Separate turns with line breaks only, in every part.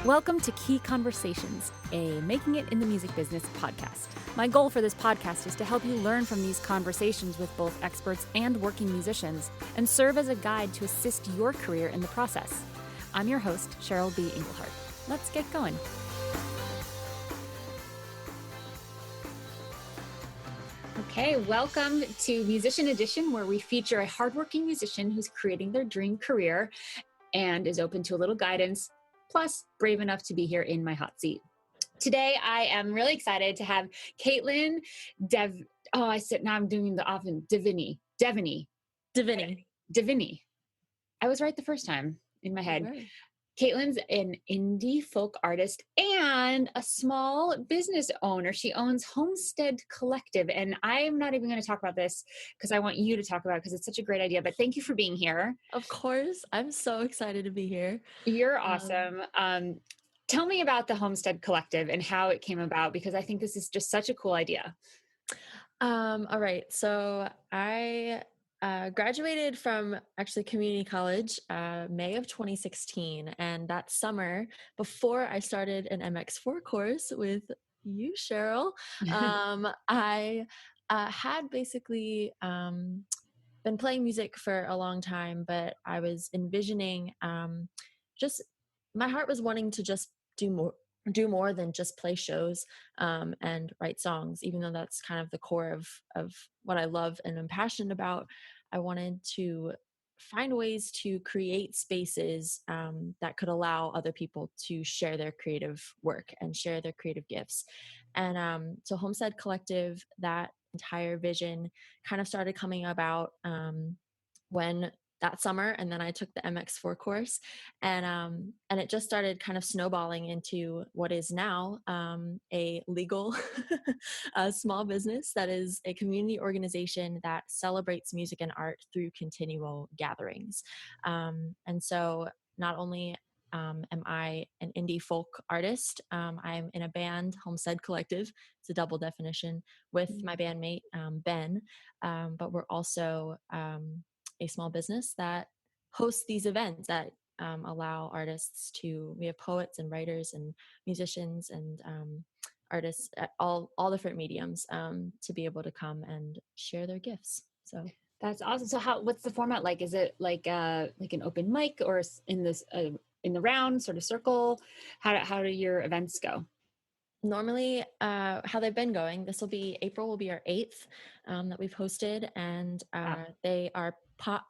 Welcome to Key Conversations, a Making It in the Music Business podcast. My goal for this podcast is to help you learn from these conversations with both experts and working musicians and serve as a guide to assist your career in the process. I'm your host, Cheryl B. Engelhardt. Let's get going. Okay, welcome to Musician Edition, where we feature a hardworking musician who's creating their dream career and is open to a little guidance, plus brave enough to be here in my hot seat. Today, I am really excited to have Caitlin Deviney. I was right the first time in my head. Right. Caitlin's an indie folk artist and a small business owner. She owns Homestead Collective. And I'm not even going to talk about this because I want you to talk about it because it's such a great idea. But thank you for being here.
Of course. I'm so excited to be here.
You're awesome. Tell me about the Homestead Collective and how it came about, because I think this is just such a cool idea.
All right. So I graduated from actually community college May of 2016. And that summer, before I started an MX4 course with you, Cheryl, I had basically been playing music for a long time, but I was envisioning my heart was wanting to just do more than just play shows and write songs, even though that's kind of the core of what I love and am passionate about. I wanted to find ways to create spaces that could allow other people to share their creative work and share their creative gifts. And so Homestead Collective, that entire vision kind of started coming about when that summer, and then I took the MX4 course, and it just started kind of snowballing into what is now a legal small business that is a community organization that celebrates music and art through continual gatherings. And so not only am I an indie folk artist, I'm in a band, Homestead Collective. It's a double definition with my bandmate, Ben, but we're also a small business that hosts these events that allow artists we have poets and writers and musicians and artists at all different mediums to be able to come and share their gifts. So
that's awesome. So what's the format like? Is it like an open mic, or in the round sort of circle? How do your events go?
Normally, how they've been going, April will be our 8th that we've hosted, and they are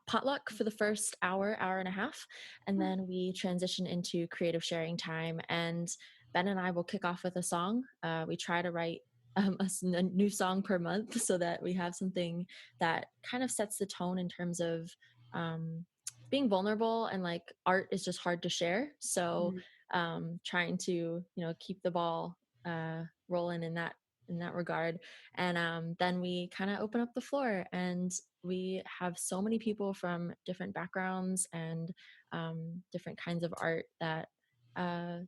potluck for the first hour and a half, and then we transition into creative sharing time, and Ben and I will kick off with a song. We try to write a new song per month so that we have something that kind of sets the tone in terms of being vulnerable, and like art is just hard to share. So trying to, keep the ball rolling in that regard. And then we kind of open up the floor, and we have so many people from different backgrounds and different kinds of art that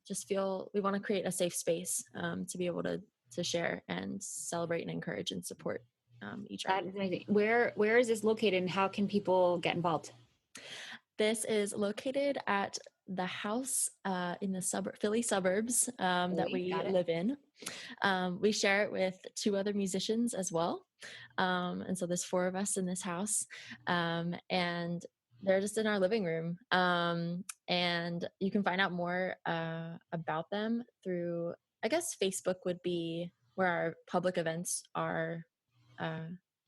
just feel we want to create a safe space to be able to share and celebrate and encourage and support each other.
That is amazing. Where is this located, and how can people get involved?
This is located at the house in the Philly suburbs that we live in. We share it with 2 other musicians as well. And so there's 4 of us in this house. And they're just in our living room. And you can find out more about them through, I guess, Facebook would be where our public events are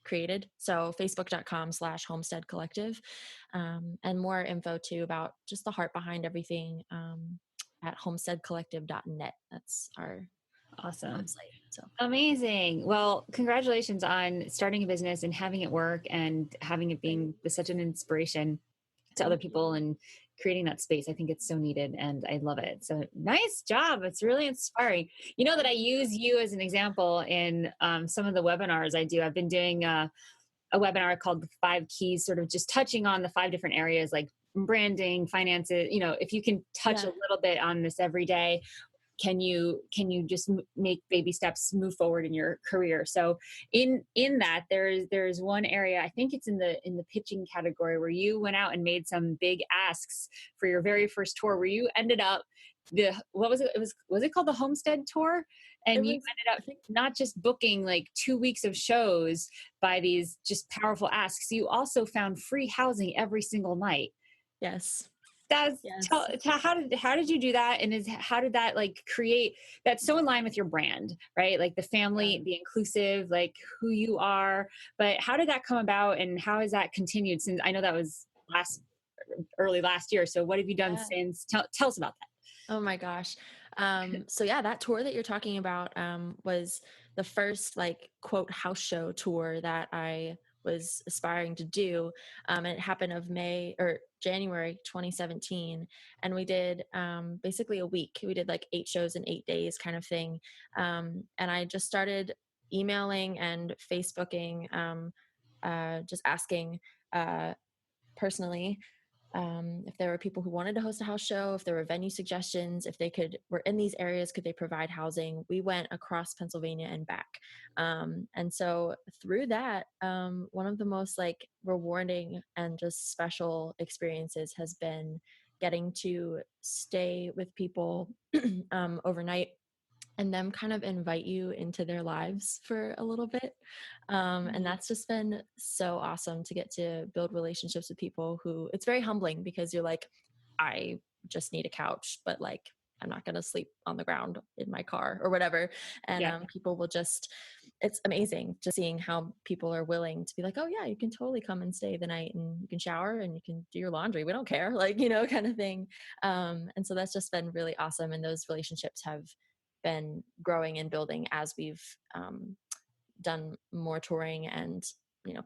created. So facebook.com/Homestead Collective, and more info too about just the heart behind everything at homesteadcollective.net. That's our
awesome
website. So
amazing. Well, congratulations on starting a business and having it work and having it being such an inspiration to other people and creating that space. I think it's so needed and I love it. So nice job. It's really inspiring. You know that I use you as an example in some of the webinars I do. I've been doing a webinar called the 5 Keys, sort of just touching on the 5 different areas like branding, finances. If you can touch a little bit on this every day, can you just make baby steps, move forward in your career? So in that, there's one area, I think it's in the pitching category, where you went out and made some big asks for your very first tour, where you ended up, the what was it, was it called the Homestead Tour,
It
and you
was,
ended
I
up
think,
not just booking like 2 weeks of shows by these just powerful asks, you also found free housing every single night.
yes,
That's
yes.
how did you do that? And how did that like create, that's so in line with your brand, right? Like the
Yeah.
family, the inclusive, like who you are. But how did that come about, and how has that continued since? I know that was last early last year. So what have you done
Yeah.
since? Tell us about that.
Oh my gosh. So yeah, that tour that you're talking about was the first like quote house show tour that I was aspiring to do. And it happened of May or January 2017. And we did basically a week. We did like 8 shows in 8 days kind of thing. And I just started emailing and Facebooking, just asking uh, personally if there were people who wanted to host a house show, if there were venue suggestions, if they were in these areas, could they provide housing? We went across Pennsylvania and back. And so through that, one of the most like rewarding and just special experiences has been getting to stay with people overnight and them kind of invite you into their lives for a little bit. And
Mhm.
that's just been so awesome to get to build relationships with people who it's very humbling because you're like, I just need a couch, but like, I'm not going to sleep on the ground in my car or whatever. And
Yeah.
people will just, it's amazing just seeing how people are willing to be like, oh, yeah, you can totally come and stay the night and you can shower and you can do your laundry. We don't care, like, kind of thing. And so that's just been really awesome. And those relationships have been growing and building as we've done more touring and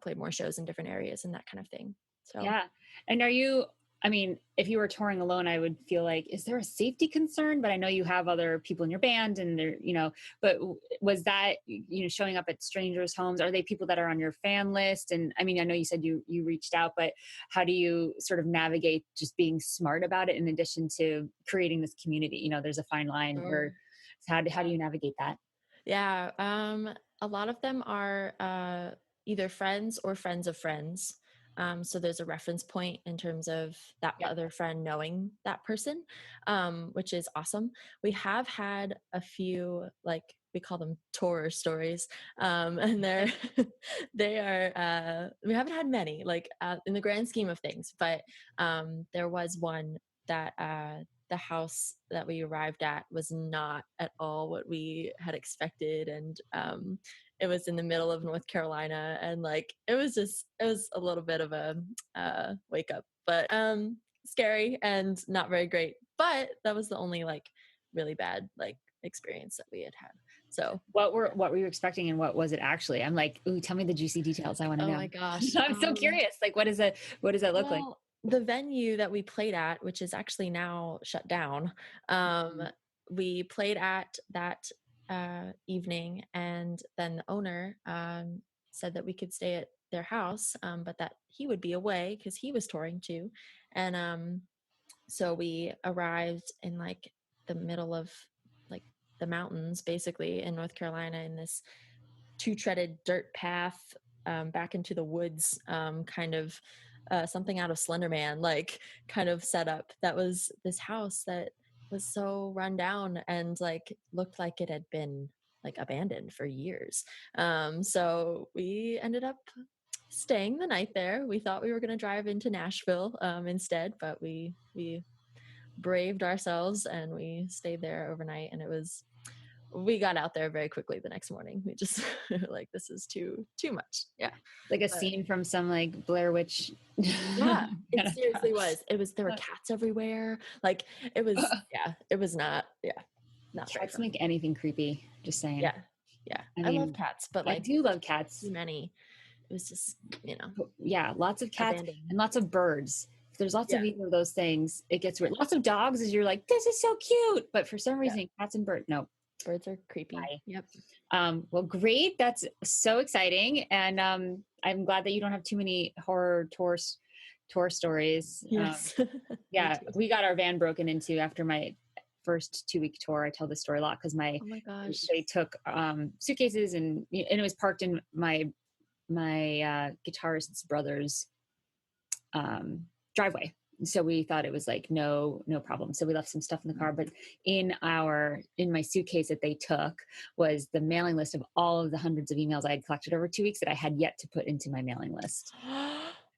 played more shows in different areas and that kind of thing. So
Yeah. And are you, I mean, if you were touring alone, I would feel like, is there a safety concern? But I know you have other people in your band and but was that, showing up at strangers' homes? Are they people that are on your fan list? And I mean, I know you said you reached out, but how do you sort of navigate just being smart about it in addition to creating this community? There's a fine line where,
sure.
how do
Yeah.
you navigate that?
Yeah. A lot of them are either friends or friends of friends. So there's a reference point in terms of that
Yep.
other friend knowing that person, which is awesome. We have had a few, like we call them tour stories, and they are. We haven't had many, like in the grand scheme of things, but there was one that the house that we arrived at was not at all what we had expected. And it was in the middle of North Carolina. And like, it was a little bit of a wake up, but scary and not very great. But that was the only like really bad like experience that we had had. So
What were you expecting, and what was it actually? I'm like, ooh, tell me the juicy details. I want to
oh
know.
my gosh.
I'm so curious. Like, what does that look like?
Well, the venue that we played at, which is actually now shut down, um,
Mhm.
we played at that evening, and then the owner said that we could stay at their house, but that he would be away because he was touring too. And so we arrived in like the middle of like the mountains, basically in North Carolina, in this two-treaded dirt path back into the woods, kind of something out of Slender Man, like kind of setup. That was this house that was so run down and like looked like it had been like abandoned for years. So we ended up staying the night there. We thought we were going to drive into Nashville instead, but we braved ourselves and we stayed there overnight, and we got out there very quickly the next morning. We just like, this is too much. Yeah.
Like a
But
scene from some like Blair Witch
yeah,
kind
it
of
seriously was. There were
uh,
cats everywhere. Like yeah, it was not, yeah, not very
cats
fun.
make anything creepy. Just saying.
Yeah. Yeah.
I
I love
mean,
cats, but
I
like
do love
too
cats.
many. It was just,
Yeah, lots of cats
abandoned.
and lots of birds. If there's lots
Yeah.
of either of those things, it gets weird. Lots of dogs, as you're like, this is so cute, but for some
Yeah.
reason, cats and birds, no.
Birds are creepy.
Bye.
Yep.
Well, great. That's so exciting, and I'm glad that you don't have too many horror tour stories.
Yes. Me
Yeah,
too.
we got our van broken into for first 2-week tour. I tell this story a lot because
Oh my gosh.
they took suitcases and it was parked in my guitarist's brother's driveway. So we thought it was like no problem. So we left some stuff in the car, but in my suitcase that they took was the mailing list of all of the hundreds of emails I had collected over 2 weeks that I had yet to put into my mailing list.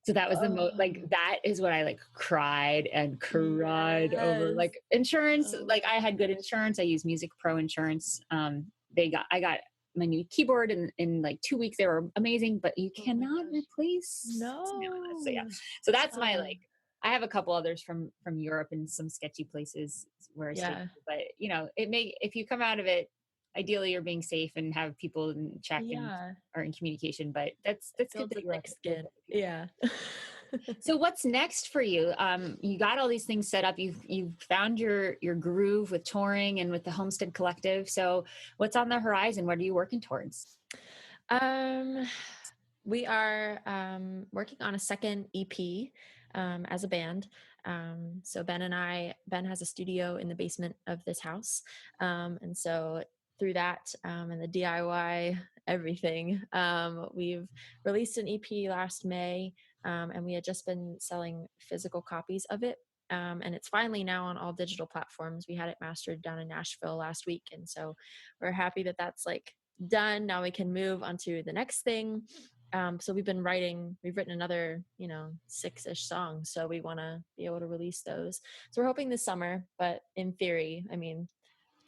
So that was the most, like,
Oh,
that is what I like cried and cried over,
yes.
like, insurance.
Oh,
Like, I had good insurance. I used Music Pro insurance. I got my new keyboard in like 2 weeks. They were amazing, but you
oh my
cannot
gosh.
replace mailing lists. So yeah,
No.
so that's my
Oh,
like. I have a couple others from Europe and some sketchy places where I stayed,
yeah.
but if you come out of it, ideally you're being safe and have people in check and
Yeah.
are in communication. But
It
that's good
builds
that
a
you're
thick
with
skin.
other people.
Yeah.
So what's next for you? You got all these things set up. You've found your groove with touring and with the Homestead Collective. So what's on the horizon? What are you working towards?
Um, we are working on a second EP as a band. So Ben has a studio in the basement of this house. And so through that and the DIY everything, we've released an EP last May, and we had just been selling physical copies of it. And it's finally now on all digital platforms. We had it mastered down in Nashville last week. And so we're happy that that's like done. Now we can move on to the next thing. So we've written another, 6-ish songs. So we want to be able to release those. So we're hoping this summer, but in theory, I mean,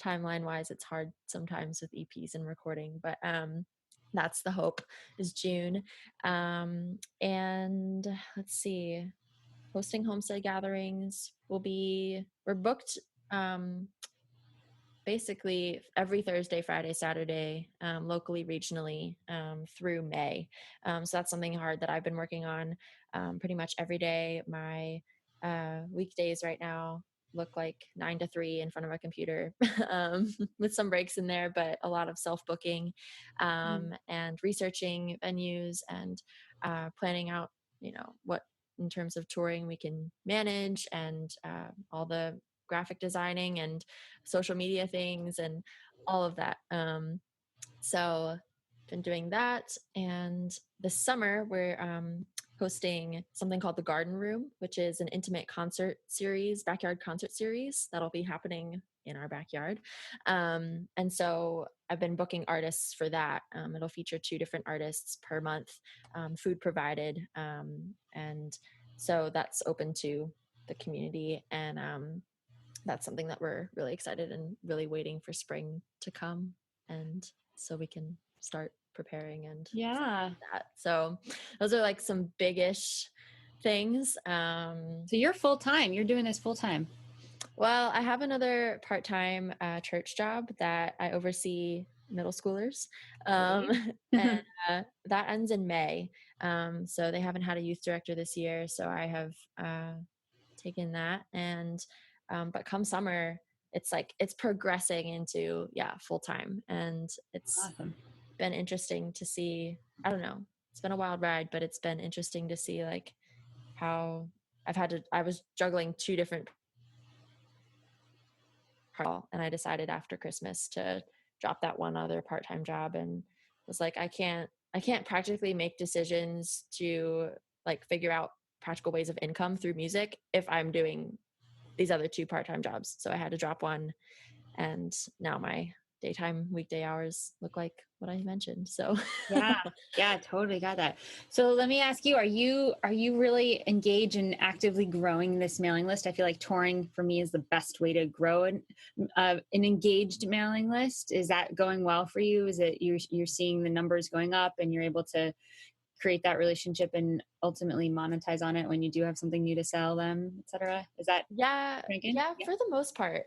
timeline wise, it's hard sometimes with EPs and recording, but that's the hope, is June. And let's see, hosting homestead gatherings we're booked basically every Thursday, Friday, Saturday, locally, regionally, through May. So that's something hard that I've been working on pretty much every day. My weekdays right now look like 9 to 3 in front of a computer, with some breaks in there, but a lot of self-booking and researching venues and planning out, what in terms of touring we can manage, and all the graphic designing and social media things and all of that. So been doing that. And this summer we're hosting something called the Garden Room, which is an intimate backyard concert series that'll be happening in our backyard. And so I've been booking artists for that. It'll feature 2 different artists per month, food provided. And so that's open to the community. And that's something that we're really excited and really waiting for spring to come, and so we can start preparing and
Yeah.
that. So those are like some big-ish things.
So you're full time. You're doing this full time.
Well, I have another part-time church job that I oversee middle schoolers,
Great.
and that ends in May. So they haven't had a youth director this year, so I have taken that. And but come summer, it's progressing into full time, and it's
Awesome.
been interesting to see. I don't know, it's been a wild ride, but it's been interesting to see like how I was juggling 2 different, and I decided after Christmas to drop that one other part-time job, and was like, I can't practically make decisions to like figure out practical ways of income through music if I'm doing these other 2 part-time jobs. So I had to drop one, and now my daytime weekday hours look like what I mentioned. So
Yeah. Yeah, totally got that. So let me ask you, are you really engaged in actively growing this mailing list? I feel like touring for me is the best way to grow an engaged mailing list. Is that going well for you? Is it you're seeing the numbers going up and you're able to create that relationship and ultimately monetize on it when you do have something new to sell them, et cetera? Is that
yeah,
thinking?
yeah,
Yeah.
for the most part.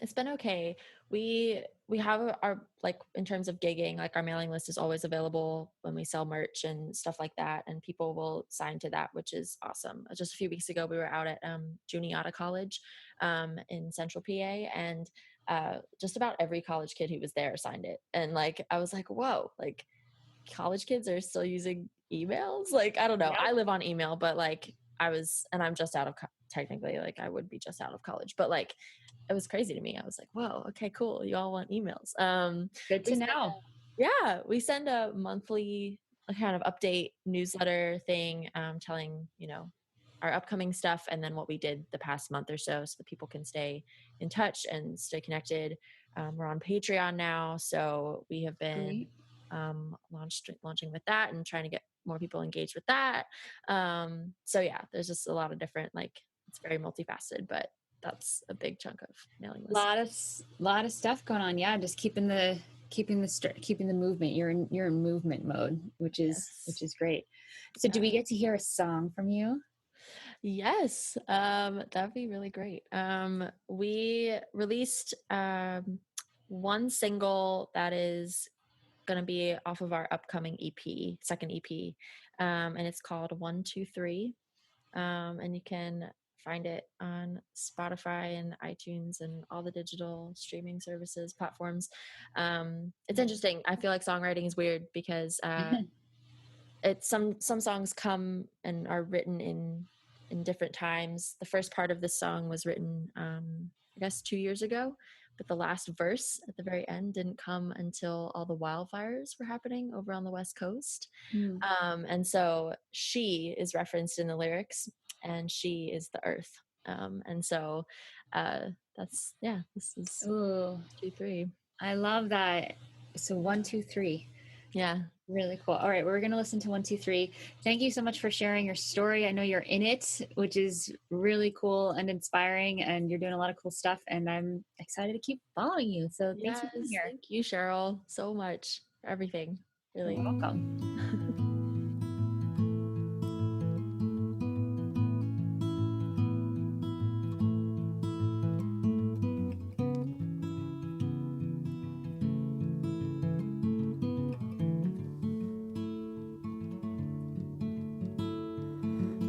It's been okay. We have our, like, in terms of gigging, like our mailing list is always available when we sell merch and stuff like that, and people will sign to that, which is awesome. Just a few weeks ago we were out at Juniata College in Central PA, and just about every college kid who was there signed it. And like I was like, whoa, like college kids are still using emails. Like, I don't know,
Yep.
I live on email, but like I'm just out of technically like I would be just out of college, but like it was crazy to me. I was like, whoa, okay, cool. You all want emails.
Good
We
to
send
know.
we send a monthly kind of update newsletter thing, telling, our upcoming stuff and then what we did the past month or so that people can stay in touch and stay connected. We're on Patreon now, so we have been
Great.
launching with that and trying to get more people engaged with that. So yeah, there's just a lot of different, like, it's very multifaceted, but that's a big chunk of mailing list.
Lot of stuff going on. Yeah, just keeping the movement. You're in movement mode, which is
Yes.
great. So do we get to hear a song from you?
Yes, that'd be really great. We released one single that is going to be off of our upcoming EP, second EP, and it's called 123. And you can find it on Spotify and iTunes and all the digital streaming services platforms. It's interesting. I feel like songwriting is weird because it's some songs come and are written in different times. The first part of this song was written I guess 2 years ago, but the last verse at the very end didn't come until all the wildfires were happening over on the West Coast.
Mm.
And so she is referenced in the lyrics, and she is the earth. And so this is
Ooh,
2-3.
I love that. So 123.
Yeah.
Really cool. All right, we're going to listen to 123. Thank you so much for sharing your story. I know you're in it, which is really cool and inspiring, and you're doing a lot of cool stuff, and I'm excited to keep following you. So thanks for being
Yes,
here.
thank you, Cheryl, so much for everything. Really.
You're welcome.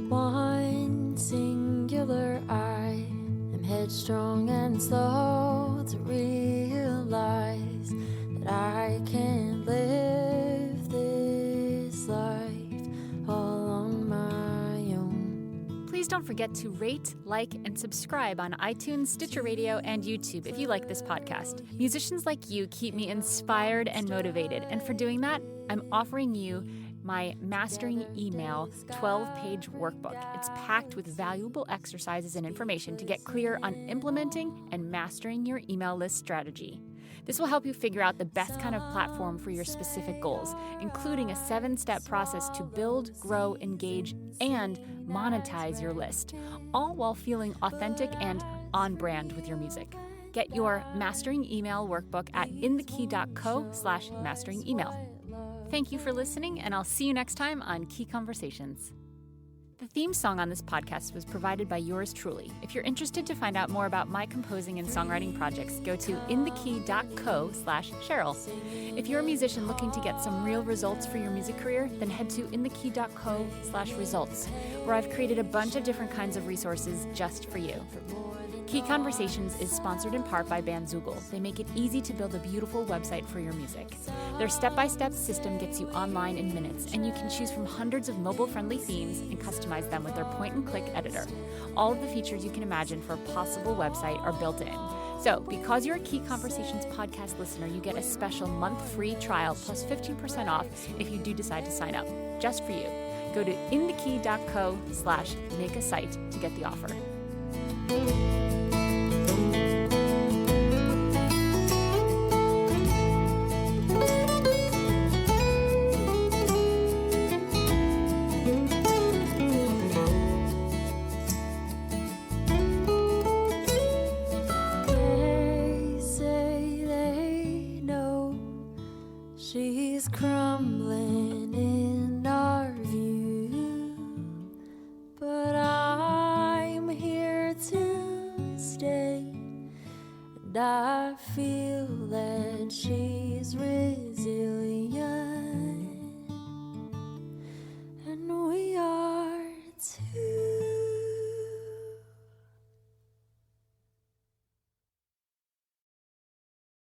One singular I am headstrong and slow to realize that I can't live this life all on my own.
Please don't forget to rate, like, and subscribe on iTunes, Stitcher Radio, and YouTube if you like this podcast. Musicians like you keep me inspired and motivated, and for doing that, I'm offering you my Mastering Email 12-page workbook. It's packed with valuable exercises and information to get clear on implementing and mastering your email list strategy. This will help you figure out the best kind of platform for your specific goals, including a 7-step process to build, grow, engage, and monetize your list, all while feeling authentic and on brand with your music. Get your Mastering Email workbook at inthekey.co/mastering-email. Thank you for listening, and I'll see you next time on Key Conversations. The theme song on this podcast was provided by yours truly. If you're interested to find out more about my composing and songwriting projects, go to inthekey.co/Cheryl. If you're a musician looking to get some real results for your music career, then head to inthekey.co/results, where I've created a bunch of different kinds of resources just for you. Key Conversations is sponsored in part by Bandzoogle. They make it easy to build a beautiful website for your music. Their step-by-step system gets you online in minutes, and you can choose from hundreds of mobile-friendly themes and customize them with their point-and-click editor. All of the features you can imagine for a possible website are built in. So, because you're a Key Conversations podcast listener, you get a special month free trial plus 15% off if you do decide to sign up, just for you. Go to inthekey.co/make-a-site to get the offer.
She's crumbling in our view, but I'm here to stay, and I feel that she's resilient.